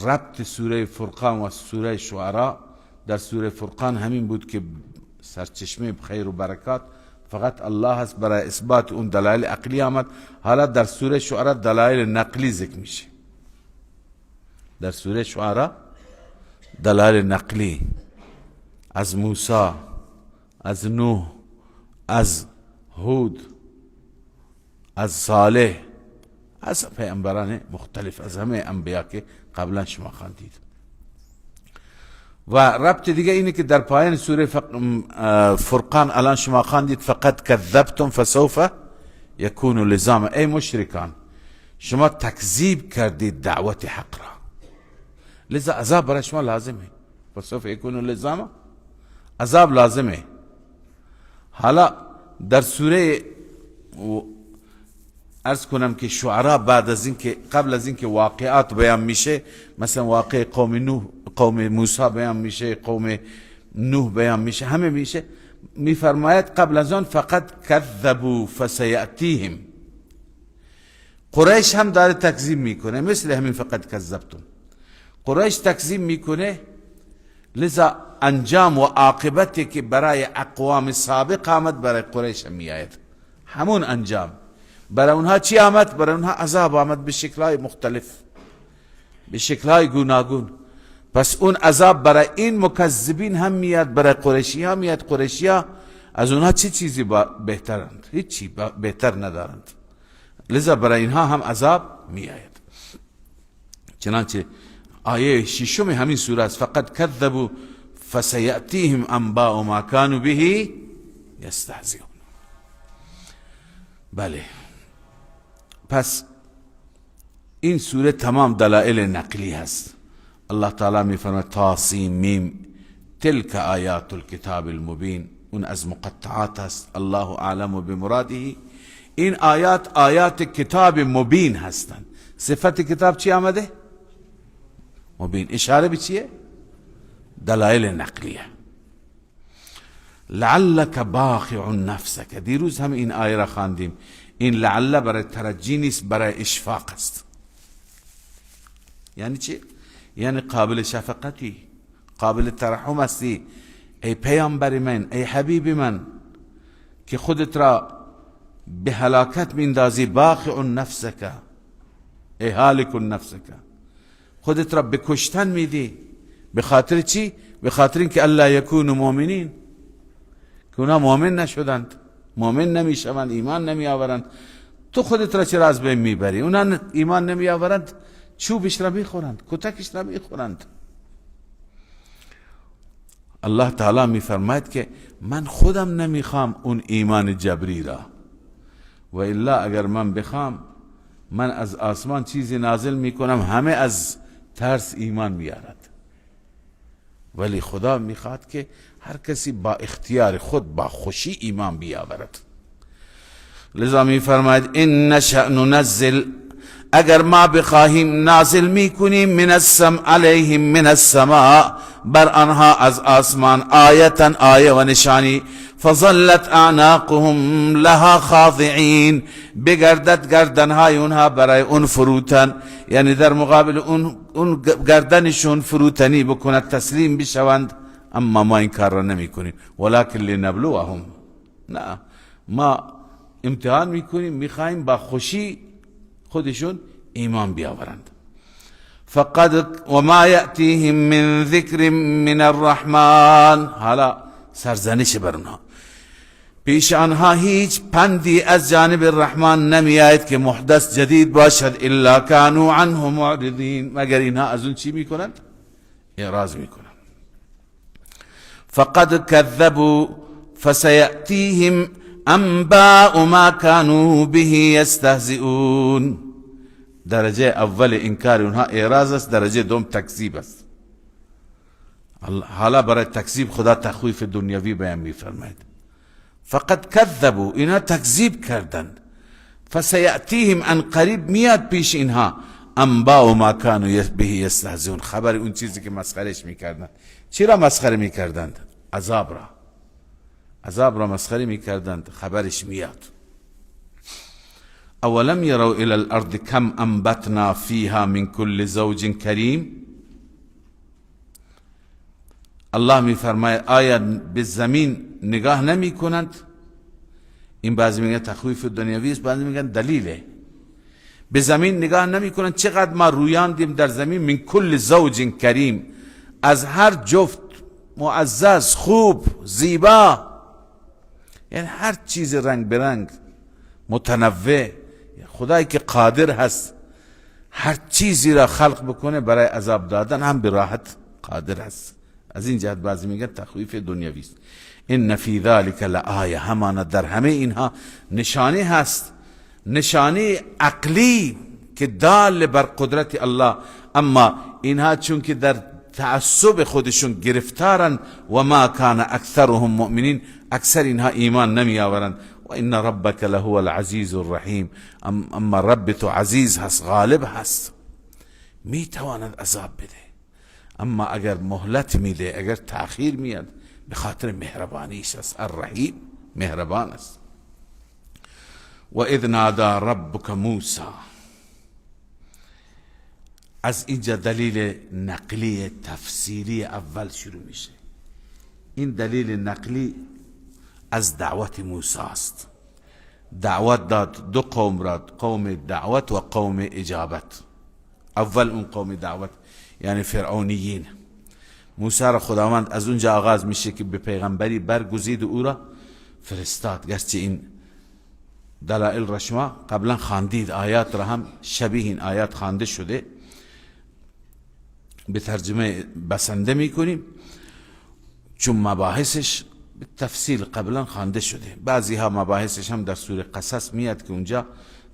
ربط سوره فرقان و سوره شعراء در سوره فرقان همین بود که سرچشمه خیر و برکات فقط الله هست، برای اثبات اون دلایل عقلی آمد. حالا در سوره شعراء دلایل نقلی ذکر میشه. در سوره شعراء دلایل نقلی از موسی، از نوح، از هود، از صالح، از پیامبران مختلف، از همه انبیا که قبلا شما خواندید. و ربط دیگه اینه که در پایان سوره فرقان الان شما خواندید فقط کذبتم فسوف یکون لزاما. ای مشرکان، شما تکذیب کردید دعوت حق را، لذا عذاب برای شما لازمه. فسوف یکون لزاما، عذاب لازمه. حالا در سوره عرض کنم که شعراء بعد از این که قبل از این که واقعات بیان میشه، مثلا واقع قوم موسی بیان میشه، قوم نوح بیان میشه، همه میشه، میفرماید قبل از آن فقط کذبوا فسیأتیهم. قریش هم داره تکذیب میکنه، مثل همین فقط کذبتم. قریش تکذیب میکنه، لذا انجام و عاقبتی که برای اقوام سابق آمد برای قریش هم میآید. همون انجام برای اونها چی آمد؟ برای اونها عذاب آمد به شکلهای مختلف، به شکلهای گوناگون. پس اون عذاب برای این مکذبین هم میاد، برای قریشی ها میاد. قریشی ها از اونها چه چیزی بهترند؟ هیچی بهتر ندارند، لذا برای اینها هم عذاب میآید. چنانچه آیه 6 همین سوره است، فقط کذبوا فسیأتیهم انباء ما كانوا به یستهزئون. بله، پس این سوره تمام دلائل نقلی هست. الله تعالی می فرماید طاسیم میم تلک آیات الکتاب المبین، اون از مقطعات است. الله اعلم بمراده. این آیات آیات کتاب مبین هستند. صفت کتاب چی آمده؟ مبین. اشاره به چیه؟ دلائل نقلیه. لعلک باخع نفسک، دیروز هم این آیه را خواندیم. این لعل برای ترجی نیست، برای اشفاق است. یعنی چی؟ یعنی قابل شفقتی، قابل ترحم هستی. ای پیامبر من، ای حبیب من، که خودت را به هلاکت میندازی. باخع نفسک، ای هالک نفسک، خودت را به کشتن میدی. به خاطر چی؟ به خاطر اینکه الله یکونوا مؤمنین، که اونا مؤمن نشدند، مؤمن نمیشوند، ایمان نمی آورند. تو خودت را چرا از بین میبری؟ اونا ایمان نمی آورند، چوبش را میخورند، کتکش را میخورند. الله تعالی میفرماید که من خودم نمیخوام اون ایمان جبری را، و الا اگر من بخوام، من از آسمان چیزی نازل میکنم همه از ترس ایمان میارد. ولی خدا میخواد که هر کسی با اختیار خود با خوشی ایمان بیاورد. لذا میفرماید ان نشأ ننزل، اگر ما بخواهیم نازل میکنیم من السماء علیهم من السماء، بر آنها از آسمان، آیتا آیه و نشانی. فظلت اعناقهم لها خاضعین، بگردد گردنهای اونها برای اون فروتن، یعنی در مقابل اون گردنشون فروتنی بکند، تسلیم بشوند. اما ما این کار را نمی کنیم. ولکن لنبلوهم، نه، ما امتحان میکنیم، میخوایم با خوشی خودشون ایمان بیاورند. فقد وما یأتیهم من ذکر من الرحمن، حالا سرزنش بر اونها، پیش آنها هیچ پندی از جانب الرحمن نمی آید که محدث جدید باشد. الا كانوا عنه معرضین، مگر اینها از اون چی میکنند؟ اعراض میکنند. فقد كذبوا فسيأتيهم انباء ما كانوا به يستهزئون. درجه اول انکار اونها اعراض است، درجه دوم تکذیب است. حالا برای تکذیب خدا تخویف دنیوی بیان میفرماید. فقد کذبوا، اینها تکذیب کردند. فسیأتیهم، ان قریب میاد پیش اینها، انباء ما كانوا به یستهزئون، خبر اون چیزی که مسخرش میکردند. چرا مسخره میکردند؟ عذاب را مسخره میکردند، خبرش میاد. اولم يروا الى الارض كم انبتنا فيها من كل زوج كريم، الله میفرماید آیا به زمین نگاه نمی کنند؟ این بعضی میگن تخویف دنیوی است، بعضی میگن دلیله. به زمین نگاه نمی کنند چقدر ما رویاندیم در زمین من کل زوج کریم، از هر جفت معزز، خوب، زیبا، یعنی هر چیز رنگ برنگ متنوع. خدایی که قادر هست هر چیزی را خلق بکنه برای عذاب دادن هم به راحت قادر هست. از این جهت بعضی میگن تخویف دنیوی است. ان فی ذلک لآیه، همانا در همه اینها نشانه هست، نشانه عقلی که دال بر قدرت الله. اما اینها چون که در تعصب خودشون گرفتارن و ما کان اکثرهم مؤمنین، اکثر اینها ایمان نمی آورند. و ان ربک لهو العزیز الرحیم، اما رب تو عزیز هست، غالب هست، می تواند عذاب بده. اما اگر مهلت میده، اگر تأخیر میاد، به خاطر مهربانیش است. الرحیم مهربان است. و اذ نادى ربک موسی، از اینجا دلیل نقلی تفسیری اول شروع میشه. این دلیل نقلی از دعوت موسی است. دعوت داد دو قوم را، قوم دعوت و قوم اجابت. اول اون قوم دعوت یعنی فرعونیین. موسی را خداوند از اونجا آغاز میشه که به پیغمبری برگزید و او را فرستاد. گرچه این دلائل را شما قبلا خواندید، آیات را هم شبیه این آیات خوانده شده، به ترجمه بسنده میکنیم چون مباحثش به تفصیل قبلا خوانده شده. بعضی ها مباحثش هم در سوره قصص میاد که اونجا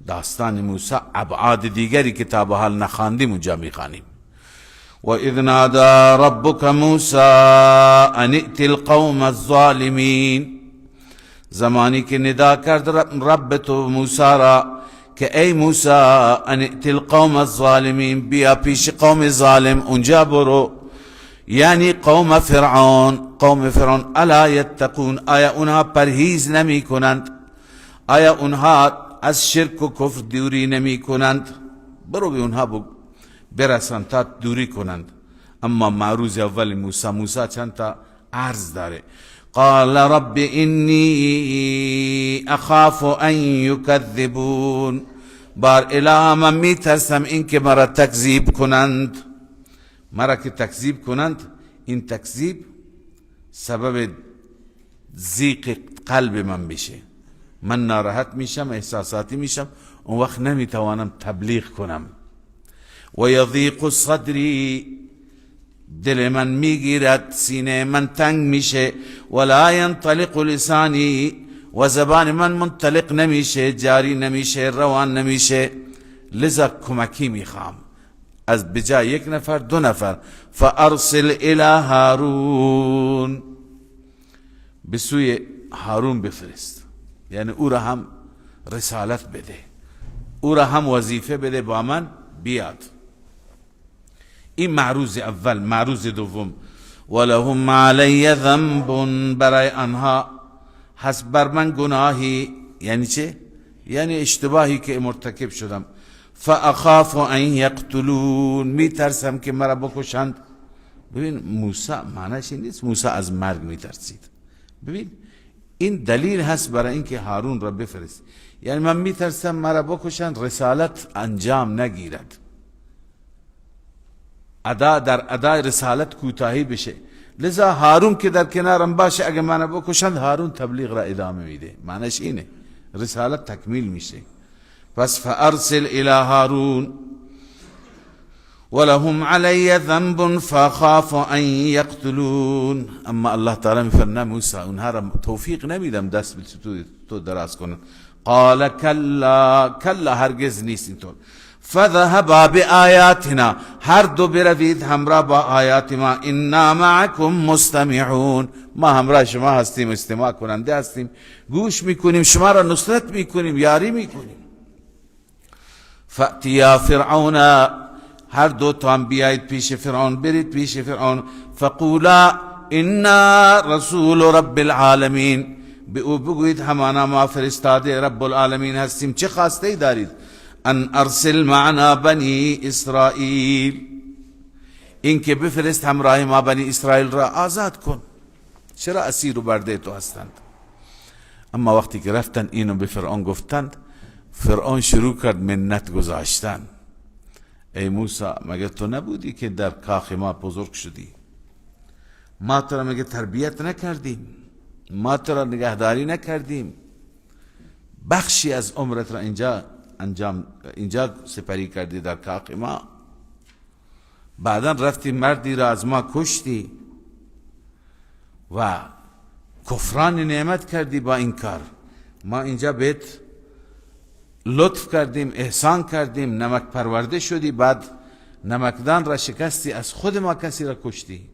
داستان موسی ابعاد دیگری که تا به حال نخواندیم اونجا میخوانیم. و اذ نادى ربک موسی ان ائت القوم الظالمین، زمانی که ندا کرد رب تو موسی را که ای موسی ان ائت القوم الظالمین، بیا پیش قوم ظالم، اونجا برو، یعنی قوم فرعون. قوم فرعون الا یتقون، آیا اونها پرهیز نمی کنند؟ آیا اونها از شرک و کفر دوری نمی کنند؟ برو به اونها برسن تا دوری کنند. اما معروض اول موسی چند تا عرض داره. قال رب انی اخاف ان یکذبون، بار اله من می ترسم این که مرا تکذیب کنند. مرا که تکذیب کنند، این تکذیب سبب ضیق قلب من بشه، من ناراحت میشم، احساساتی میشم، اون وقت نمیتوانم تبلیغ کنم. و یضیق صدری، دل من میگیرد، سینه من تنگ میشه. ولا ینطلق لسانی، و زبان من منطلق نمیشه، جاری نمیشه، روان نمیشه. لذا کمکی میخوام از بجای یک نفر دو نفر. فارسل الی هارون، به سوی هارون بفرست، یعنی او را هم رسالت بده، او را هم وظیفه بده با من بیاد. این معروض اول. معروض دوم، ولهم علی ذنب، برای آنها هست بر من گناهی. یعنی چه؟ یعنی اشتباهی که مرتکب شدم. فاخاف ان یقتلون، می ترسم که مرا بکشند. ببین موسی معنیش این نیست موسی از مرگ می ترسید. ببین این دلیل هست برای اینکه هارون را بفرست. یعنی من می ترسم مرا بکشند، رسالت انجام نگیرد، در ادای رسالت کوتاهی بشه. لذا هارون که در کنارم باشه، اگه منو بکشند هارون تبلیغ را ادامه میده. معنیش اینه، رسالت تکمیل میشه. پس فارسل الی هارون ولهم علی ذنب فخاف ان یقتلون. اما الله تعالی میفرماید موسی اونها را توفیق نمیدم دست به تو دراز کنن. قال کلا هرگز نیست اینطور. فذهبا بآیاتنا، هر دو بروید همراه با آیات ما. انا معکم مستمعون، ما همراه شما هستیم، استماع کننده هستیم، گوش میکنیم، شما را نصرت میکنیم، یاری میکنیم. فأتیا فرعون، هر دو تا هم بیایید پیش فرعون، برید پیش فرعون. فقولا انا رسول رب العالمین، به او بگویید همانا ما فرستاده رب العالمین هستیم. چه خواسته دارید؟ ان ارسل معنا بنی اسرائیل، این که بفرست همراه ما بنی اسرائیل را آزاد کن، چرا اسیر و برده تو هستند؟ اما وقتی که رفتن اینو به فرعون گفتند، فرعون شروع کرد منت گذاشتن. ای موسی، مگر تو نبودی که در کاخ ما بزرگ شدی؟ ما تو را مگه تربیت نکردیم؟ ما تو را نگهداری نکردیم؟ بخشی از عمرت را اینجا سپری کردی در کاخ ما، بعدا رفتی مردی را از ما کشتی و کفران نعمت کردی با این کار. ما اینجا بهت لطف کردیم، احسان کردیم، نمک پرورده شدی، بعد نمکدان را شکستی، از خود ما کسی را کشتی.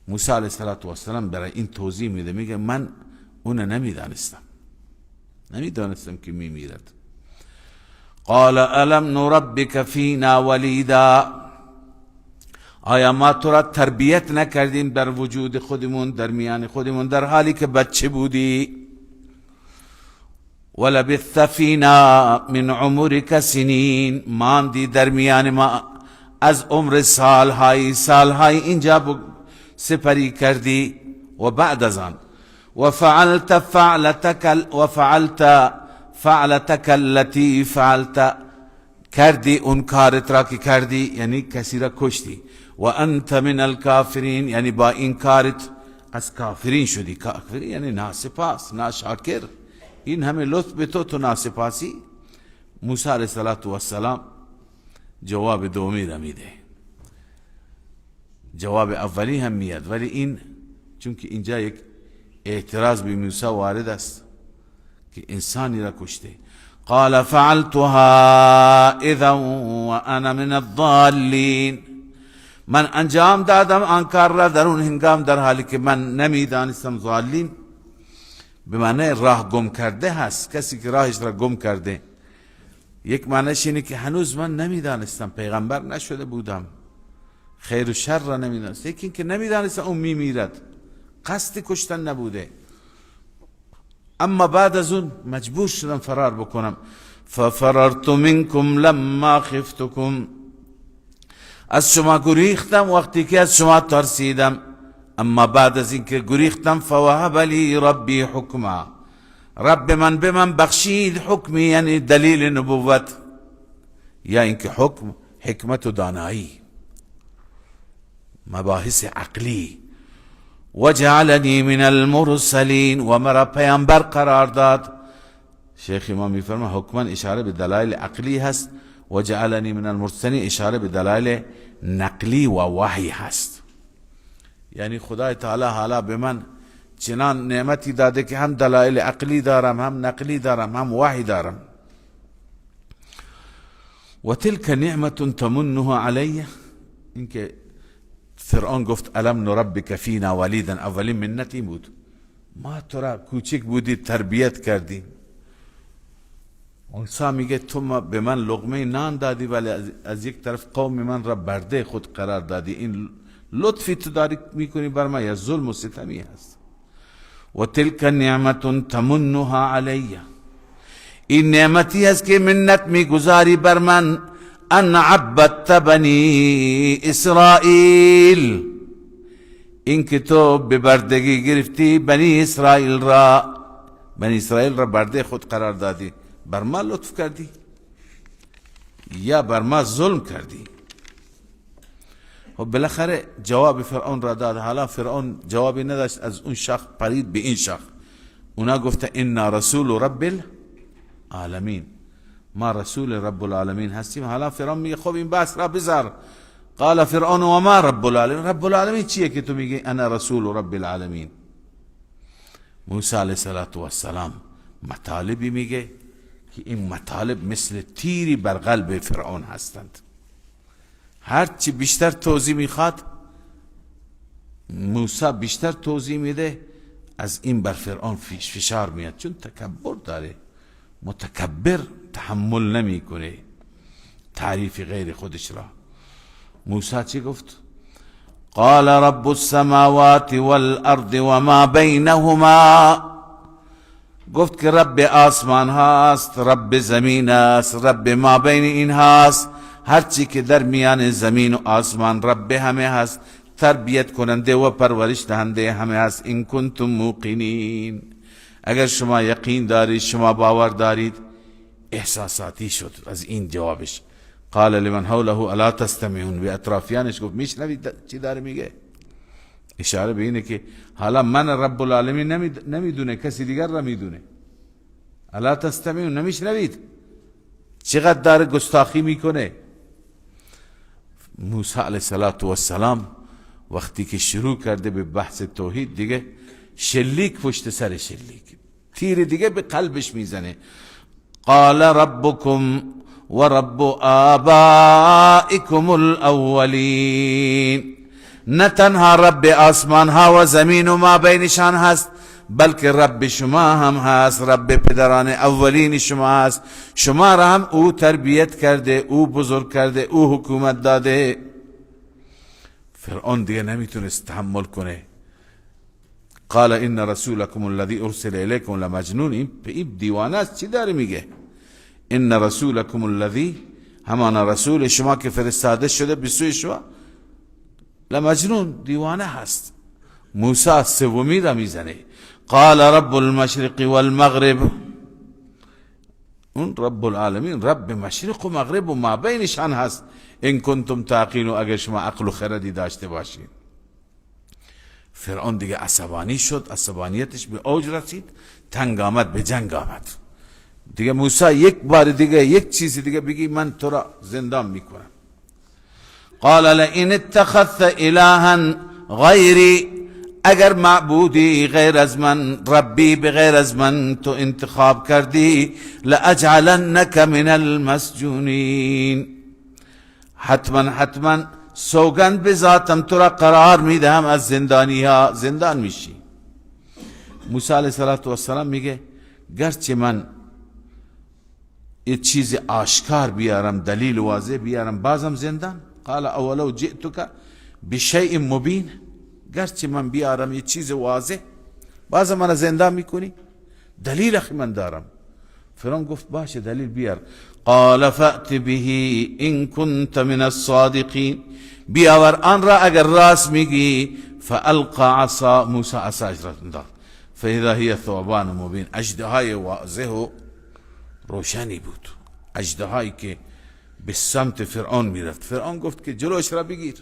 موسی علیه السلام برای این توضیح میده، میگه من اون نمیدانستم که میمیرد. قال الم نربک فینا ولیدا، آیا ما تو را تربیت نکردیم در وجود خودمون، در میان خودمون، در حالی که بچه بودی؟ ولبثت فینا من عمرک سنین، ماندی در میان ما از عمر سالهای اینجا سپری کردی. و بعد از آن وفعلت فعلتك التي فعلت، کردی اون کارت را که کردی، یعنی کسی را کشتی. و انت من الکافرین، یعنی با این کارت از کافرین شدی. کافرین یعنی ناسپاس، ناشاکر. این همه لطف به تو ناسپاسی؟ موسی علیه السلام جواب دومی را میده. جواب اولی هم میاد، ولی این چون که اینجا یک اعتراض به موسی وارد است که انسانی را کشته. قال فعلتها اذا وانا من الضالین، من انجام دادم آن کار را در اون هنگام در حالی که من نمیدانستم. ضالین به معنی راه گم کرده هست، کسی که راهش را گم کرده. یک معنیش اینه که هنوز من نمیدانستم، پیغمبر نشده بودم، خیر و شر را نمیدانستم. یکی که نمیدانستم اون میمیرد، قصد کشتن نبوده، اما بعد از اون مجبور شدم فرار بکنم. ففررت منکم لما خفتکم، از شما گریختم وقتی که از شما ترسیدم. اما بعد از اینکه گریختم فوهب لی ربی حکما، رب من به من بخشید حکمی، یعنی دلیل نبوت، یا اینکه حکم حکمت و دانایی، مباحث عقلی. وجعلنی من المرسلین، و مرا پیامبر قرار داد. شیخ امام میفرما حکما اشاره به دلایل عقلی هست، وجعلنی من المرسلین اشاره به دلایل نقلی و وحی هست. یعنی خدای تعالی حالا به من چنان نعمتی داده که هم دلایل عقلی دارم، هم نقلی دارم، هم وحی دارم. و تلک نعمت تمنها علی، اینکه فرعون گفت الم نربک فینا ولیدا، اولین منتی بود، ما تو را کوچک بودی تربیت کردیم. موسی میگه تو به من لقمه نان دادی، ولی از یک طرف قوم من را برده خود قرار دادی. این لطفی تو داری میکنی بر من یا ظلم و ستمی هست؟ و تلک نعمت تمنها علی، این نعمتی است که منت میگذاری بر من. ان عبدت بنی اسرائیل، این که تو به بردگی گرفتی بنی اسرائیل را برده خود قرار دادی. بر ما لطف کردی یا بر ما ظلم کردی؟ و بالاخره جواب فرعون را داد. حالا فرعون جوابی نداشت، از اون شخص پرید به این شخص. اونا گفته انا رسول رب العالمین، ما رسول رب العالمین هستیم. حالا فرعون میگه خب این بحث را بذار. قال فرعون و ما رب العالمین، رب العالمین چیه که تو میگی انا رسول رب العالمین؟ موسی علیه السلام مطالبی میگه که این مطالب مثل تیری بر قلب فرعون هستند. هرچی بیشتر توضیح میخواد موسی بیشتر توضیح میده، از این بر فرعون فشار میاد، چون تکبر داره. متکبر تحمل نمیکنه تعریف غیر خودش را. موسی چی گفت؟ قال رب السماوات والارض وما بینهما، گفت که رب آسمان هاست، رب زمین است، رب ما بین این هاست هرچی که در میان زمین و آسمان رب همه هست، تربیت کننده و پرورش دهنده همه هست. این کنتم موقنین، اگر شما یقین دارید، شما باور دارید. احساساتی شد از این جوابش. قال لمن حوله الا تستمعون، به اطرافیانش گفت میشنوید چی داره میگه؟ اشاره به اینه که حالا من رب العالمین نمیدونه، کسی دیگر را میدونه. الا تستمعون، نمیشنوید؟ چقدر داره گستاخی میکنه. موسی علیه السلام وقتی که شروع کرده به بحث توحید، دیگه شلیک پشت سر شلیک، تیر دیگه به قلبش میزنه. قال ربكم و رب آبائكم الاولین، نه تنها رب آسمان ها و زمین و ما بینشان هست، بلکه رب شما هم هست، رب پدران اولین شما هست. شما را هم او تربیت کرده، او بزرگ کرده، او حکومت داده. فرعون دیگه نمیتونست تحمل کنه. قال ان رسولكم الذي ارسل اليكم لمجنون، این دیوانه است، چی داره میگه؟ ان رسولكم الذي، همان رسول شما که فرستاده شده به سوی شما، لمجنون، دیوانه هست. موسی سومی را میزنه. قال رب المشرق والمغرب، اون رب العالمین رب مشرق و مغرب و ما بینشان هست. ان کنتم تعقلون، اگر شما عقل و خردی داشته باشید. فرعون دیگه عصبانی شد، عصبانیتش به اوج رسید، تنگ آمد، به جنگ آمد. دیگه موسی یک بار دیگه یک چیزی دیگه بگی من تو را زندان میکنم. قال لئن اتخذت الها غیری، اگر معبودی غیر از من، ربی بغیر از من تو انتخاب کردی، لاجعلنک من المسجونین، حتما سوگند به ذاتم تو را قرار میدهم از زندانی ها، زندان میشی. موسی علیه السلام میگه گرچه من یه چیز آشکار بیارم، دلیل واضح بیارم، بازم زندان. قال اولو جئتک بشیء مبین، گرچه من بیارم یه چیز واضح، بازم من زندان میکنی؟ دلیل اخی من دارم. فرعون گفت باشه دلیل بیار. قال فأت به ان كنت من الصادقین، بیاور آن را اگر راست میگی. فالقى عصا، موسی عصاش را انداخت. فاذا هي ثعبان مبین، اژدهای واضح و روشنی بود، اژدهایی که به سمت فرعون میرفت. فرعون گفت که جلوش را بگیر،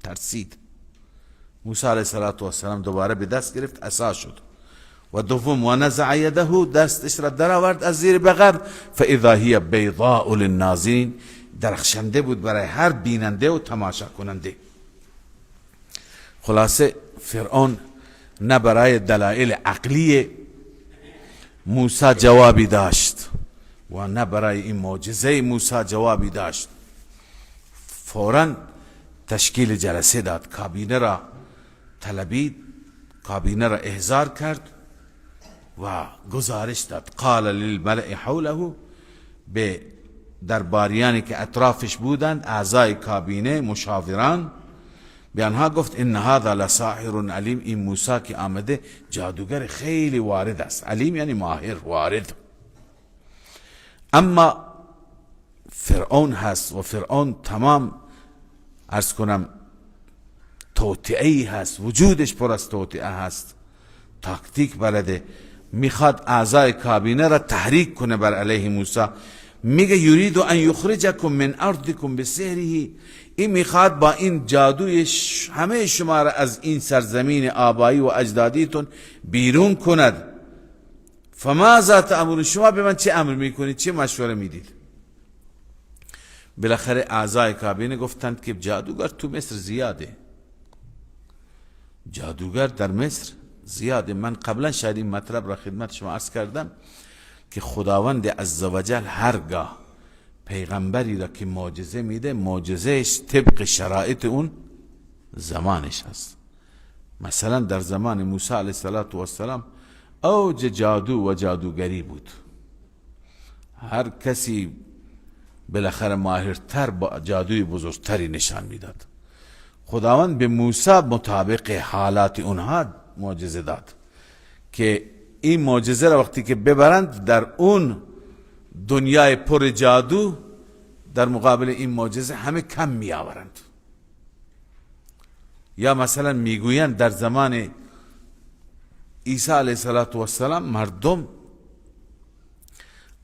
ترسید. موسی علیه السلام دوباره به دست گرفت، عصا شد. و دوم و نزع یده، دستش را در آورد از زیر بغل. فاذا هی بیضاء للناظرین، درخشنده بود برای هر بیننده و تماشا کننده. خلاصه فرعون نه برای دلایل عقلی موسی جوابی داشت و نه برای این معجزه موسی جوابی داشت. فوراً تشکیل جلسه داد، کابینه را طلبید، کابینه را احضار کرد و گزارش داد. قال للملأ حوله، به درباریانی که اطرافش بودند، اعضای کابینه، مشاوران، به آنها گفت ان هذا لساحر علیم، این موسی که آمده جادوگر خیلی وارد است. علیم یعنی ماهر، وارد. اما فرعون هست و فرعون تمام عرض کنم توطئه‌ای هست، وجودش پر از توطئه هست، تاکتیک بلده، میخواد اعضای کابینه را تحریک کنه بر علیه موسی. میگه یرید ان یخرجکم من ارضکم بسحره، این میخواد با این جادوی همه شما را از این سرزمین آبایی و اجدادیتون بیرون کند. فماذا تأمرون، شما به من چه امر میکنید، چه مشوره میدید؟ بالاخره اعضای کابینه گفتند که جادوگر تو مصر زیاده، جادوگر در مصر زیاده. من قبلا شاید این مطلب را خدمت شما عرض کردم که خداوند عزوجل هرگاه پیغمبری را که معجزه میده، معجزهش طبق شرایط اون زمانش هست. مثلا در زمان موسی علیه السلام اوج جادو و جادوگری بود، هر کسی بالاخره ماهرتر با جادوی بزرگتری نشان میداد. خداوند به موسی مطابق حالات اونها معجزه داد که این معجزه را وقتی که ببرند در اون دنیای پر جادو در مقابل این معجزه همه کم می آورند. یا مثلا میگویند در زمان عیسی علیه السلام مردم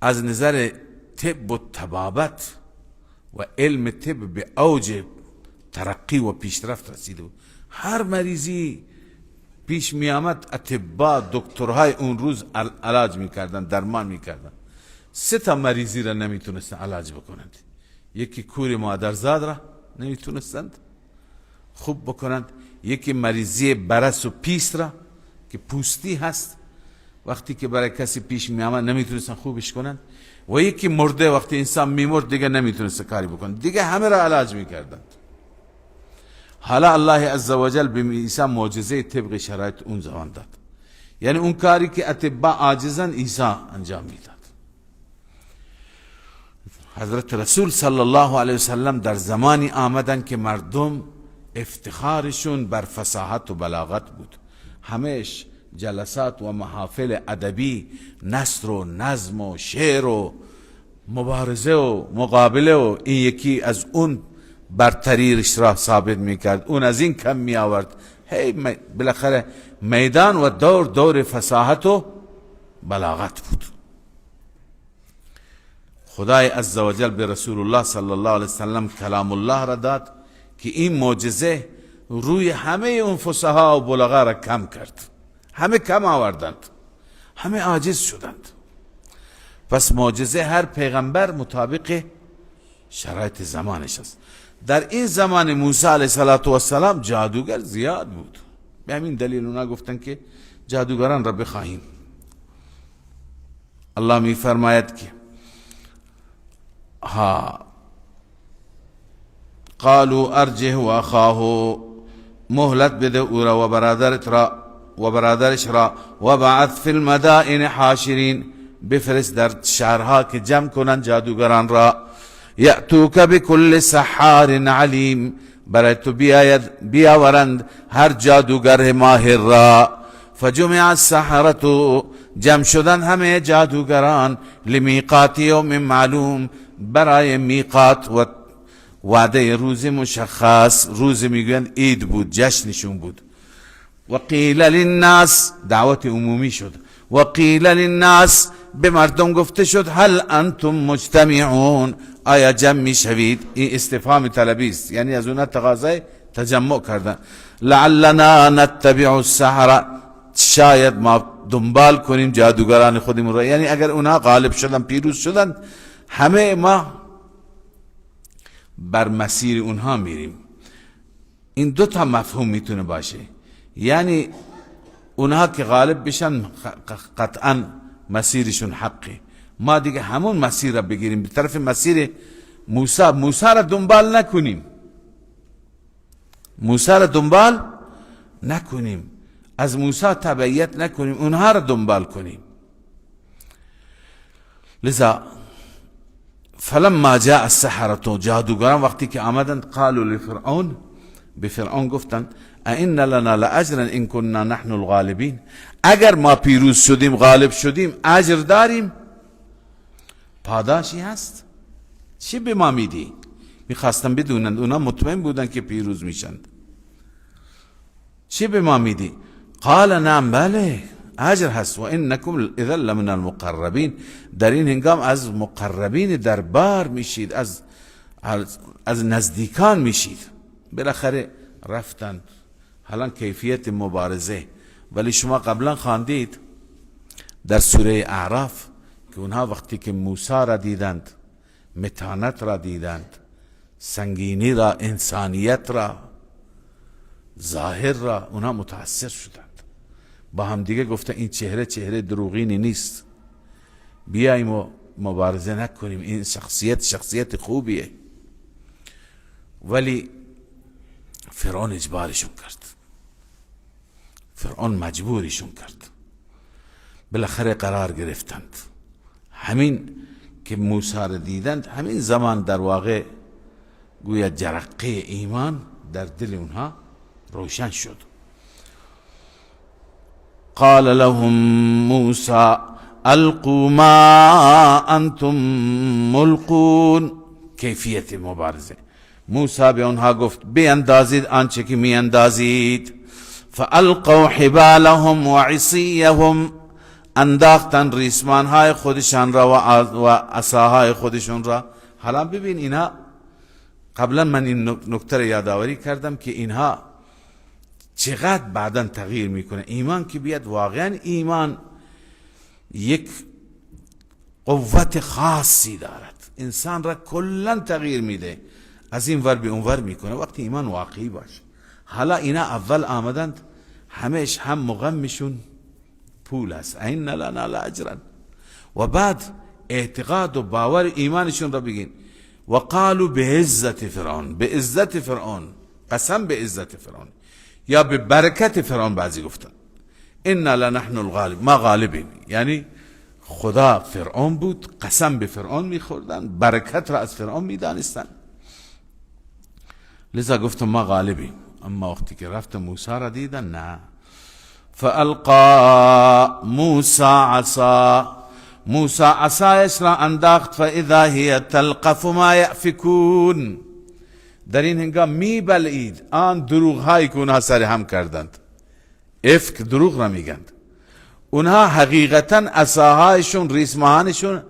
از نظر طب و طبابت و علم طب به اوج ترقی و پیشرفت رسیده بود. هر مریضی پیش می آمد اطباء دکترهای اون روز علاج میکردن، درمان میکردن. 3 مریضی را نمیتونستن علاج بکنند. یکی کور مادرزاد را نمیتونستند خوب بکنند، یکی مریضی برس و پیست را که پوستی هست وقتی که برای کسی پیش می آمد نمیتونستن خوبش کنند، و یکی مرده وقتی انسان میمرد دیگه نمیتونست کاری بکنند، دیگه همه را علاج میکردند. حالا الله عزوجل به عیسی معجزه طبق شرایط اون زمان داد، یعنی اون کاری که اطباء عاجزن عیسی انجام میداد. حضرت رسول صلی الله علیه وسلم در زمانی آمدن که مردم افتخارشون بر فصاحت و بلاغت بود. همش جلسات و محافل ادبی، نثر و نظم و شعر و مبارزه و مقابله و این یکی از اون برتریش را ثابت میکرد، اون از این کم می آورد. بالاخره میدان و دور فصاحت و بلاغت بود. خدای عزوجل به رسول الله صلی الله علیه وسلم کلام الله را داد که این معجزه روی همه اون فصحا و بلغا را کم کرد. همه کم آوردند، همه عاجز شدند. پس معجزه هر پیغمبر مطابق شرایط زمانش است. در این زمان موسی علیه السلام جادوگر زیاد بود، به همین دلیل اونا گفتن که جادوگران را بخواهیم. الله می فرماید که قالوا ارجه و اخاه، مهلت بده او را و برادرش را و بعث فی المدائن حاشرین، بفرست در شهرها که جمع کنند جادوگران را. یأتوک بكل سحار علیم، برای تو بیاورند هر جادوگر ماهر را. فجمع السحرة، جمع شدن همه جادوگران، لمیقات یوم معلوم، برای میقات و وعده روز مشخص. روز میگویند عید بود، جشنشون بود. و قیل للناس، دعوت عمومی شد. و قیل للناس، به مردم گفته شد هل انتم مجتمعون، آیا جمع می شوید؟ این استفهام طلبی است، یعنی از اونها تقاضای تجمع کردن. لعلنا نتبع السحرة، شاید ما دنبال کنیم جادوگران خودمون را، یعنی اگر اونها غالب شدن پیروز شدن همه ما بر مسیر اونها میریم. این 2 مفهوم میتونه باشه، یعنی اونها که غالب بشن قطعا مسیرشون حقه، ما دیگه همون مسیر را بگیریم، به طرف مسیر موسی را دنبال نکنیم، موسی را دنبال نکنیم، از موسی تبعیت نکنیم، اونها را دنبال کنیم. لذا فلما جاء السحرة، جادوگران وقتی که آمدند، قالوا لفرعون، به فرعون گفتند ائن لنا لاجرا ان كنا نحن الغالبین، اگر ما پیروز شدیم غالب شدیم اجر داریم، پاداشی هست، چی به ما میدی؟ میخواستن بدونند، اونا مطمئن بودن که پیروز میشند، چی به ما میدی؟ قال نعم، بله اجر هست. و انکم اذا لمن المقربین، در این هنگام از مقربین دربار میشید، از نزدیکان میشید. بالاخره رفتند. حالا کیفیت مبارزه، ولی شما قبلا خواندید در سوره اعراف که اونها وقتی که موسی را دیدند، متانت را دیدند، سنگینی را، انسانیت را، ظاهر را، اونها متاثر شدند. با هم دیگه گفته این چهره دروغینی نیست، بیاییم و مبارزه نکنیم، این شخصیت خوبیه. ولی فرعون اجبارشون کرد، فرعون مجبورشون کرد. بالاخره قرار گرفتند. همین که موسی را دیدند، همین زمان در واقع گویا جرقه ایمان در دل اونها روشن شد. قال لهم موسی القوا ما انتم ملقون، کیفیت مبارزه. موسی به اونها گفت بیندازید آنچه که میاندازید. فالقوا حبالهم و عصیهم، انداختن ریسمانهای خودشان را و عصاهای خودشون را. حالا ببین اینا، قبلا من این نکته یادآوری کردم که اینها چقدر بعدا تغییر میکنه. ایمان که بیاد، واقعا ایمان یک قوت خاصی دارد، انسان را کلا تغییر میده، از این ور به اون ور میکنه وقتی ایمان واقعی باشه. حالا اینا اول آمدند، همش هم مغمشون پول است، این لنا لاجرا، و بعد اعتقاد و باور ایمانشون را بگین. و قالوا به عزت فرعون، به عزت فرعون، قسم به عزت فرعون یا به برکت فرعون. بعضی گفتن انا لنحن الغالب، ما غالبیم، یعنی خدا فرعون بود، قسم به فرعون میخوردن، برکت را از فرعون میدانستن، لذا گفتم ما غالبیم. اما وقتی که رفت موسی را دیدن، نه. فالقا موسی عصا، موسی عصایش را انداخت، فاذا هی تلقف ما یأفکون، در این هنگام میبلعید آن دروغ هایی که اونها سر هم کردند. افک دروغ را میگند. اونها حقیقتا عصاهایشون، ریسمانشون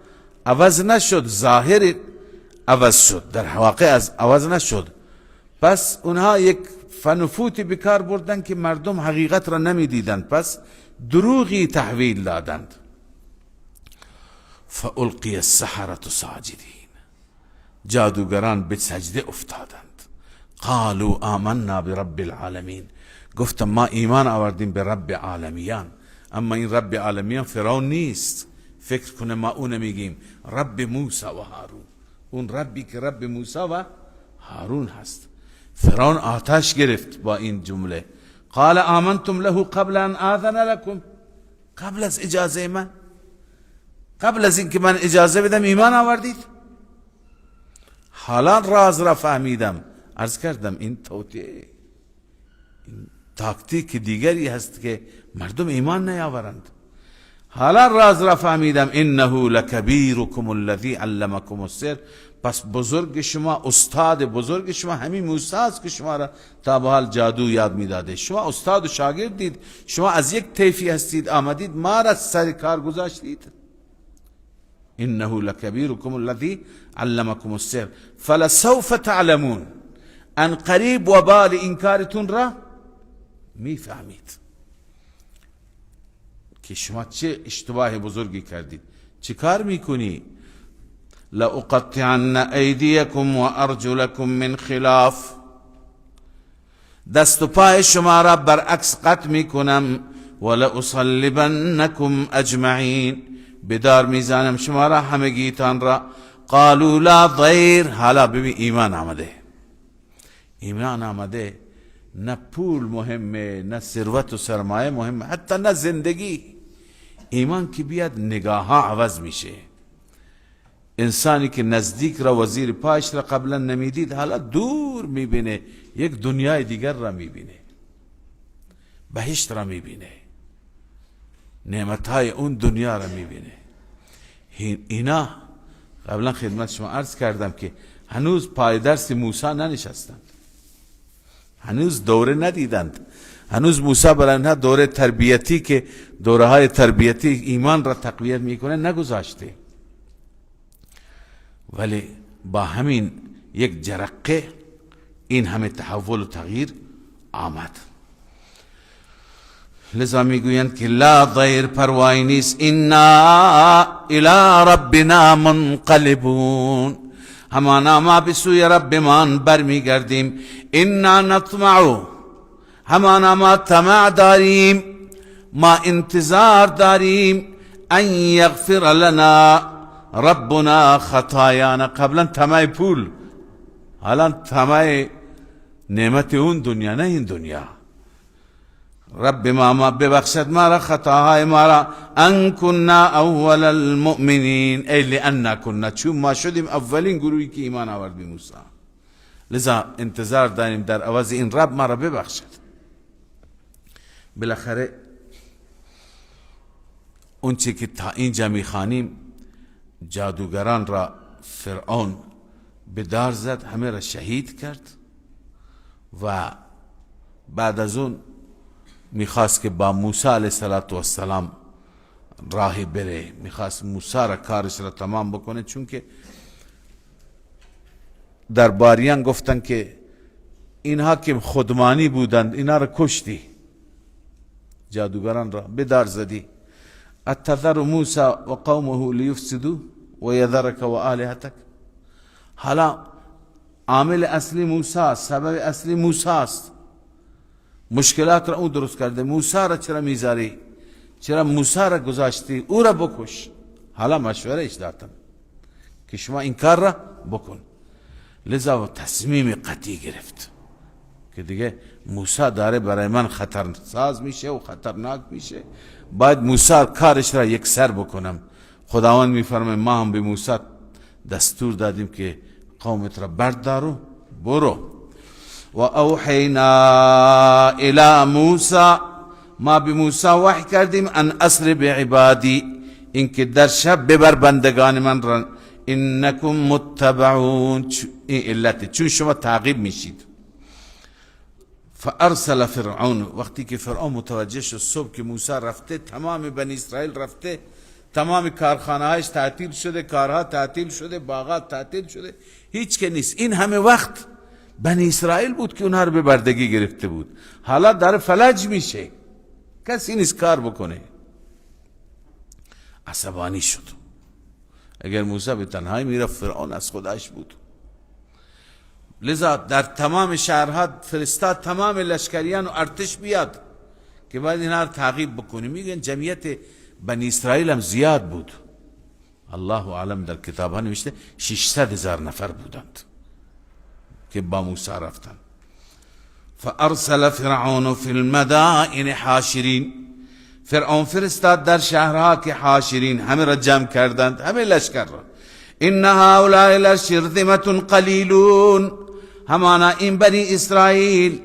عوض نشد، ظاهر عوض شد، در واقع از عوض نشد. پس اونها یک فنفوتی بکار بردن که مردم حقیقت را نمیدیدند، پس دروغی تحویل دادند. فالقی السحرة ساجدین، جادوگران به سجده افتادند. قالوا آمنا برب العالمین، گفتم ما ایمان آوردیم به رب عالمیان. اما این رب عالمیان فرعون نیست، فکر کنه ما اون میگیم، رب موسی و هارون، اون ربی که رب موسی و هارون هست. فرعون آتش گرفت با این جمله. قال آمنتم له قبل ان آذن لكم، قبل از اجازه من، قبل از اینکه من اجازه بدم ایمان آوردید؟ حالا راز را فهمیدم. عرض کردم این توطئه، این تاکتیک دیگری هست که مردم ایمان نیاورند. حالا راز را فهمیدم. انه لکبیرکم الذی علمکم السحر، پس بزرگ شما، استاد بزرگ شما همین موسی است که شما را تا به حال جادو یاد میداده. شما استاد و شاگرد دید، شما از یک طیفی هستید، آمدید ما را سر کار گذاشتید. انه لکبیرکم الذی علمکم السحر فلسوف تعلمون، ان قریب وبال این کارتون را میفهمید که شما چه اشتباه بزرگی کردید. چه کار میکنی؟ لأقطعن ایدیکم و ارجلکم من خلاف، دست و پای شما را برعکس قطع میکنم. ولأصلبنکم اجمعین، بدار میزنم شما را همگیتان را. قالوا لا ضیر، حالا ببین ایمان آمده، ایمان آمده. نه پول مهمه، نه ثروت و سرمایه مهمه، حتی نه زندگی. ایمان که بیاد نگاه ها عوض میشه. انسانی که نزدیک را وزیر پاش را قبلا نمیدید، حالا دور میبینه، یک دنیای دیگر را میبینه، بهشت را میبینه، نعمتهای اون دنیا را میبینه. اینا قبلا خدمت شما عرض کردم که هنوز پای درس موسی ننشستند، هنوز دوره ندیدند، هنوز موسی برای اینها دوره تربیتی که دوره های تربیتی ایمان را تقویت میکنه نگذاشته. ولی با همین یک جرقه این همه تحول و تغییر آمد. لذا میگویند که لا ضیر، پروایی نیست. انا الی ربنا منقلبون، همانا ما به سوی ربمان برمیگردیم. انا نطمع، همانا ما طمع داریم، ما انتظار داریم. ان یغفر لنا ربنا خطایانا، قبلا طمع پول، حالا طمع نعمت اون دنیا، نه این دنیا. رب ما ببخشد ما را، خطاهای ما را. ان كنا اول المؤمنین، ای لأننا كنا، چون ما شدیم اولین گروهی که ایمان آورد به موسی، لذا انتظار داریم در عوض این رب ما را ببخشد. بالاخره اون چی که تا اینجا میخوانیم، جادوگران را فرعون به دار زد، همه را شهید کرد و بعد از اون میخواست که با موسی علیه السلام راهی بره، میخواست موسی را کارش را تمام بکنه، چون که درباریان گفتن که اینها که خودمانی بودند اینا را کشتی، جادوگران را به دار زدی. اتذر موسی و قومه لیفسدوا و یذرک و آلهتک. حالا عامل اصلی موسی است، سبب اصلی موسی است، مشکلات را او درست کرده، موسی را چرا میذاری؟ چرا موسی را گذاشتی؟ او را بکش. حالا مشورهش دادن که شما این کار را بکن. لذا تصمیم قطعی گرفت که دیگه موسی داره برای من خطرساز میشه و خطرناک میشه، باید موسی کارش را یک سر بکنم. خداوند میفرمه ما هم به موسی دستور دادیم که قومت را بردارو برو. و اوحینا الی موسی، ما به موسی وحی کردیم ان اسر بعبادی، اینکه در شب ببر بندگان من را، انکم متبعون، این علت چون شما تعقیب میشید. فارسل فرعون، وقتی که فرعون متوجه شد صبح که موسی رفته، تمام بنی اسرائیل رفته، تمام کارخانه هایش تعطیل شده، کارها تعطیل شده، باغات تعطیل شده، هیچ که نیست. این همه وقت بنی اسرائیل بود که اونها رو به بردگی گرفته بود، حالا داره فلج میشه، کسی نیست کار بکنه. عصبانی شد. اگر موسی به تنهایی میرفت فرعون از خودش بود. لذا در تمام شهرها فرستاد تمام لشکریان و ارتش بیاد که باید اینها رو تعقیب بکنی. میگن جمعیت بنی اسرائیل هم زیاد بود، الله اعلم در کتاب ها نوشته 600,000 نفر بودند که با موسی رفتن. فارسل فرعون فی المدائن حاشرین، فرعون فرستاد در شهرها که حاشرین، همه را جمع کردند، همه لشکر را. ان هؤلاء لشرذمة قلیلون، همانا این بنی اسرائیل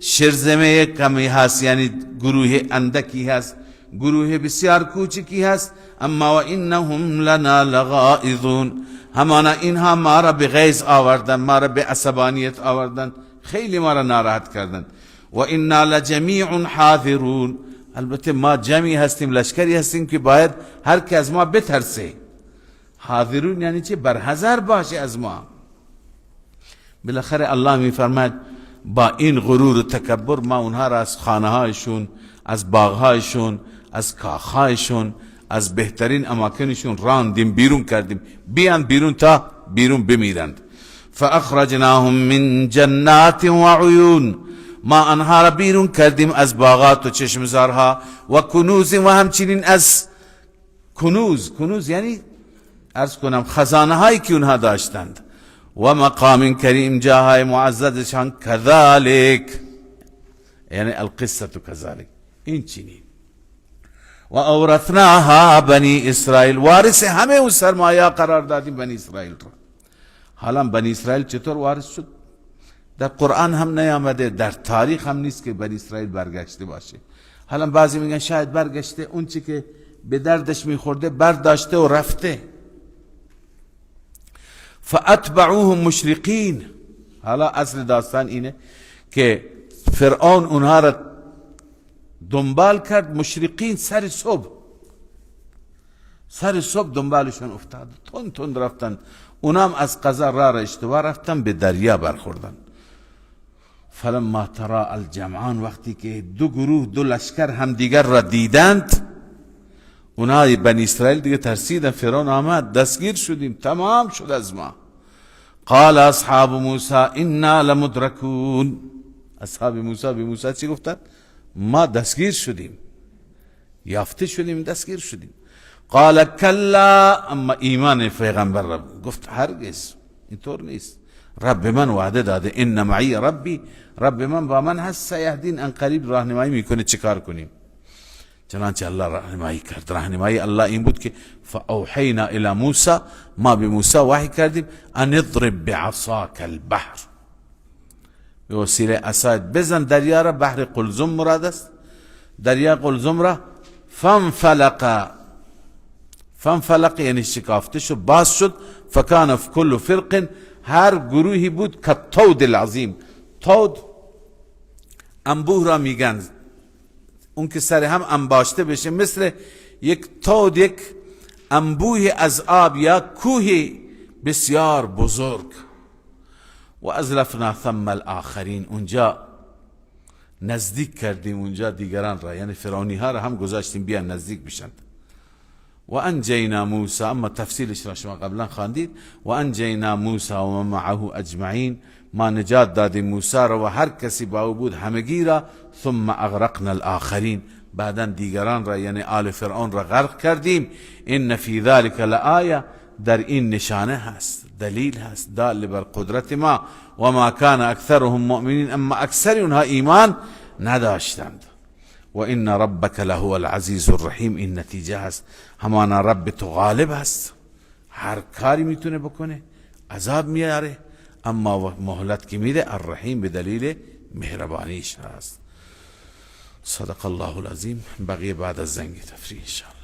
شرذمه کمی هست، یعنی گروه اندکی هست، گروه بسیار کوچکی هست. اما و انهم لنا لغائظون، همانا اینها ما را به غیظ آوردن، ما را به عصبانیت آوردن، خیلی ما را ناراحت کردن. و انا لجمیع حاذرون، البته ما جمعی هستیم، لشکری هستیم که باید هر که از ما بترسه. حاذرون یعنی چه؟ برحذر باشه از ما. بالاخره الله میفرماید با این غرور و تکبر ما اونها را از خانه هایشون، از باغ هایشون، از کاخ هایشون، از بهترین اماکنشون راندیم، بیرون کردیم، بیان بیرون تا بیرون بمیرند. فاخرجناهم من جنات و عیون، ما آنها را بیرون کردیم از باغات و چشمزارها، و کنوز، و همچنین از کنوز یعنی عرض کنم خزانه هایی که اونها داشتند، و مقام کریم، جاهای معززشان، کذالک یعنی القصه کذالک، این چنین. و اورثناها بنی اسرائیل، وارث همه اون سرمایه قرار دادیم بنی اسرائیل را. حالا بنی اسرائیل چطور وارث شد؟ در قرآن هم نیامده، در تاریخ هم نیست که بنی اسرائیل برگشته باشه. حالا بعضی میگن شاید برگشته، اون چی که به دردش میخورده برداشته و رفته. فاتبعوهم مشرقین، حالا اصل داستان اینه که فرعون اونها را دنبال کرد مشرقین، سر صبح دنبالشون افتاد، تند رفتن، اونام از قضا راه اشتباه رفتن، به دریا برخوردن. فلما ترا الجمعان، وقتی که دو گروه، دو لشکر همدیگر را دیدند، اونها بنی اسرائیل دیگه ترسیدن، فرعون آمد، دستگیر شدیم، تمام شد از ما. قال اصحاب موسی انا لمدرکون، اصحاب موسی به موسی چی گفتن؟ ما دستگیر شدیم، یافته شدیم، دستگیر شدیم. قال کلا، اما ایمان پیغمبر را گفت هرگز اینطور نیست، رب من وعده داده، ان معی ربی، رب من با من هست، سیهدین، ان قریب راهنمایی میکنه چیکار کنیم. چنانچه الله راهنمایی کرد. راهنمایی الله این بود که فاوحینا الی موسی، ما به موسی وحی کردیم، ان اضرب بعصاک البحر، به وسیله عصایت بزن دریا را، بحر قلزم مراد است، دریا قلزم را. فانفلق یعنی شکافته شد، باز شد. فکان فی کل فرق، هر گروهی بود که طود العظیم. طود انبوه را میگن، اون که سر هم انباشته بشه، مثل یک طود، یک انبوه از آب یا کوه بسیار بزرگ. و ازلفنا ثم الاخرین، اونجا نزدیک کردیم اونجا دیگران را، یعنی فرعونی ها را هم گذاشتیم بیان نزدیک بشند. و انجینا موسی، اما تفصیلش را شما قبلا خواندید. و انجینا موسی و من معه اجمعین، ما نجات دادیم موسی را و هر کسی با او بود همگی را. ثم اغرقنا الاخرین، بعدا دیگران را یعنی آل فرعون را غرق کردیم. ان فی ذلک لآیه، در این نشانه هست، دلیل هست دال بر قدرت ما. و ما کان اکثرهم مؤمنین، اما اکثر اونها ایمان نداشتند. و ان ربک لهو العزیز الرحیم، این نتیجه هست همانا رب تو غالب هست، هر کاری میتونه بکنه، عذاب میاره اما مهلت که میده، الرحیم به دلیل مهربانیش هست. صدق الله العظیم. بقیه بعد از زنگ تفریح ان شاء الله.